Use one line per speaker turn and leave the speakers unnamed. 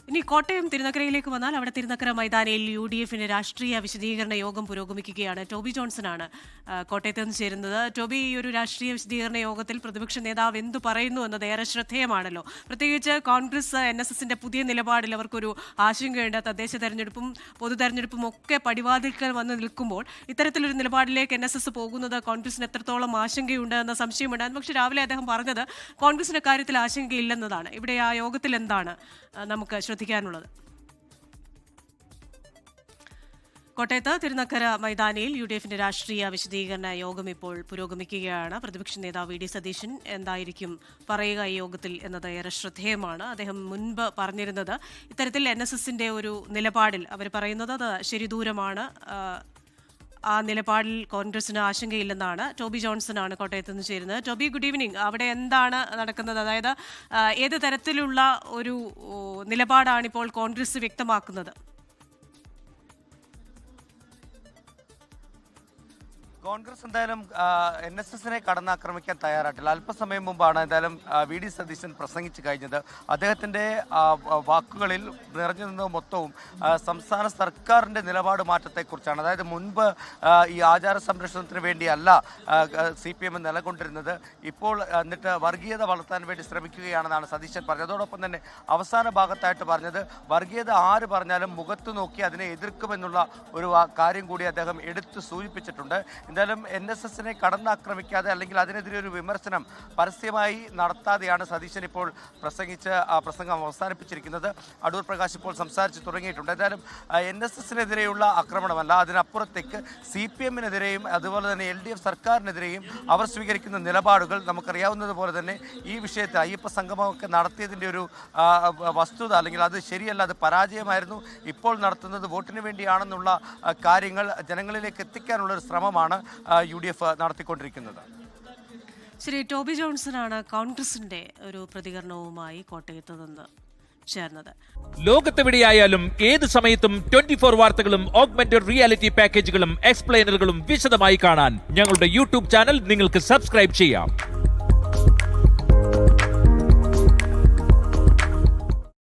ഇനി കോട്ടയം തിരുനക്കരയിലേക്ക് വന്നാൽ അവിടെ തിരുനക്കര മൈതാനിയിൽ UDF-ന്റെ രാഷ്ട്രീയ വിശദീകരണ യോഗം പുരോഗമിക്കുകയാണ്. ടോബി ജോൺസണാണ് കോട്ടയത്ത് നിന്ന് ചേരുന്നത്. ടോബി, ഈ ഒരു രാഷ്ട്രീയ വിശദീകരണ യോഗത്തിൽ പ്രതിപക്ഷ നേതാവ് എന്തു പറയുന്നു എന്നത് ഏറെ ശ്രദ്ധേയമാണല്ലോ. പ്രത്യേകിച്ച് കോൺഗ്രസ് NSSന്റെ പുതിയ നിലപാടിൽ അവർക്കൊരു ആശങ്കയുണ്ട്. തദ്ദേശ തെരഞ്ഞെടുപ്പും പൊതു തെരഞ്ഞെടുപ്പും ഒക്കെ പടിവാതിൽക്കൽ വന്ന് നിൽക്കുമ്പോൾ ഇത്തരത്തിലൊരു നിലപാടിലേക്ക് NSS പോകുന്നത് കോൺഗ്രസിന് എത്രത്തോളം ആശങ്കയുണ്ട് എന്ന സംശയമുണ്ട്. പക്ഷേ രാവിലെ അദ്ദേഹം പറഞ്ഞത് കോൺഗ്രസിന്റെ കാര്യത്തിൽ ആശങ്കയില്ലെന്നതാണ്. ഇവിടെ ആ യോഗത്തിൽ എന്താണ് നമുക്ക് ശ്രദ്ധിക്കാനുള്ളത്? കോട്ടയത്ത് തിരുനക്കര മൈതാനിയിൽ UDF-ന്റെ രാഷ്ട്രീയ വിശദീകരണ യോഗം ഇപ്പോൾ പുരോഗമിക്കുകയാണ്. പ്രതിപക്ഷ നേതാവ് VD സതീശൻ എന്തായിരിക്കും പറയുക ഈ യോഗത്തിൽ എന്നത് ഏറെ ശ്രദ്ധേയമാണ്. അദ്ദേഹം മുൻപ് പറഞ്ഞിരുന്നത് ഇത്തരത്തിൽ NSSന്റെ ഒരു നിലപാടിൽ അവർ പറയുന്നത് അത് ശരിദൂരമാണ്, ആ നിലപാടിൽ കോൺഗ്രസിന് ആശങ്കയില്ലെന്നാണ്. ടോബി ജോൺസൺ ആണ് കോട്ടയത്ത് നിന്ന് ചേരുന്നത്. Toby, good evening. അവിടെ എന്താണ് നടക്കുന്നത്? അതായത് ഏത് തരത്തിലുള്ള ഒരു നിലപാടാണ് ഇപ്പോൾ കോൺഗ്രസ് വ്യക്തമാക്കുന്നത്?
കോൺഗ്രസ് എന്തായാലും NSSനെ കടന്നാക്രമിക്കാൻ തയ്യാറായിട്ടില്ല. അല്പസമയം മുമ്പാണ് എന്തായാലും VD സതീശൻ പ്രസംഗിച്ചു കഴിഞ്ഞത്. അദ്ദേഹത്തിൻ്റെ വാക്കുകളിൽ നിറഞ്ഞു നിന്നത് മൊത്തവും സംസ്ഥാന സർക്കാരിൻ്റെ നിലപാട് മാറ്റത്തെക്കുറിച്ചാണ്. അതായത് മുൻപ് ഈ ആചാര സംരക്ഷണത്തിന് വേണ്ടിയല്ല CPM നിലകൊണ്ടിരുന്നത്, ഇപ്പോൾ എന്നിട്ട് വർഗീയത വളർത്താൻ വേണ്ടി ശ്രമിക്കുകയാണെന്നാണ് സതീശൻ പറഞ്ഞത്. അതോടൊപ്പം തന്നെ അവസാന ഭാഗത്തായിട്ട് പറഞ്ഞത് വർഗീയത ആര് പറഞ്ഞാലും മുഖത്ത് നോക്കി അതിനെ എതിർക്കുമെന്നുള്ള ഒരു കാര്യം കൂടി അദ്ദേഹം എടുത്തു സൂചിപ്പിച്ചിട്ടുണ്ട്. എന്തായാലും NSSനെ കടന്നാക്രമിക്കാതെ അല്ലെങ്കിൽ അതിനെതിരെ ഒരു വിമർശനം പരസ്യമായി നടത്താതെയാണ് സതീശൻ ഇപ്പോൾ പ്രസംഗിച്ച് ആ പ്രസംഗം അവസാനിപ്പിച്ചിരിക്കുന്നത്. അടൂർ പ്രകാശ് ഇപ്പോൾ സംസാരിച്ച് തുടങ്ങിയിട്ടുണ്ട്. എന്തായാലും NSSനെതിരെയുള്ള ആക്രമണമല്ല, അതിനപ്പുറത്തേക്ക് CPM-നെതിരെയും അതുപോലെ തന്നെ LDF സർക്കാരിനെതിരെയും അവർ സ്വീകരിക്കുന്ന നിലപാടുകൾ നമുക്കറിയാവുന്നതുപോലെ തന്നെ ഈ വിഷയത്തിൽ അയ്യപ്പ സംഗമമൊക്കെ നടത്തിയതിൻ്റെ ഒരു വസ്തുത അല്ലെങ്കിൽ അത് ശരിയല്ല, അത് പരാജയമായിരുന്നു, ഇപ്പോൾ നടത്തുന്നത് വോട്ടിന് വേണ്ടിയാണെന്നുള്ള കാര്യങ്ങൾ ജനങ്ങളിലേക്ക് എത്തിക്കാനുള്ളൊരു ശ്രമമാണ് UDF നടത്തിക്കൊണ്ടിരിക്കുന്നത്.
ശ്രീ ടോബി ജോൺസണാണ് കോൺഗ്രസിന്റെ ഒരു പ്രതികരണവുമായി കോട്ടയത്ത് നിന്ന് ചേർന്നത്.
ലോകത്തെവിടെയായാലും ഏത് സമയത്തും 24 വാർത്തകളും ഓഗ്മെന്റഡ് റിയാലിറ്റി പാക്കേജുകളും എക്സ്പ്ലെയിനറുകളും വിശദമായി കാണാൻ ഞങ്ങളുടെ YouTube ചാനൽ നിങ്ങൾക്ക് സബ്സ്ക്രൈബ് ചെയ്യാം.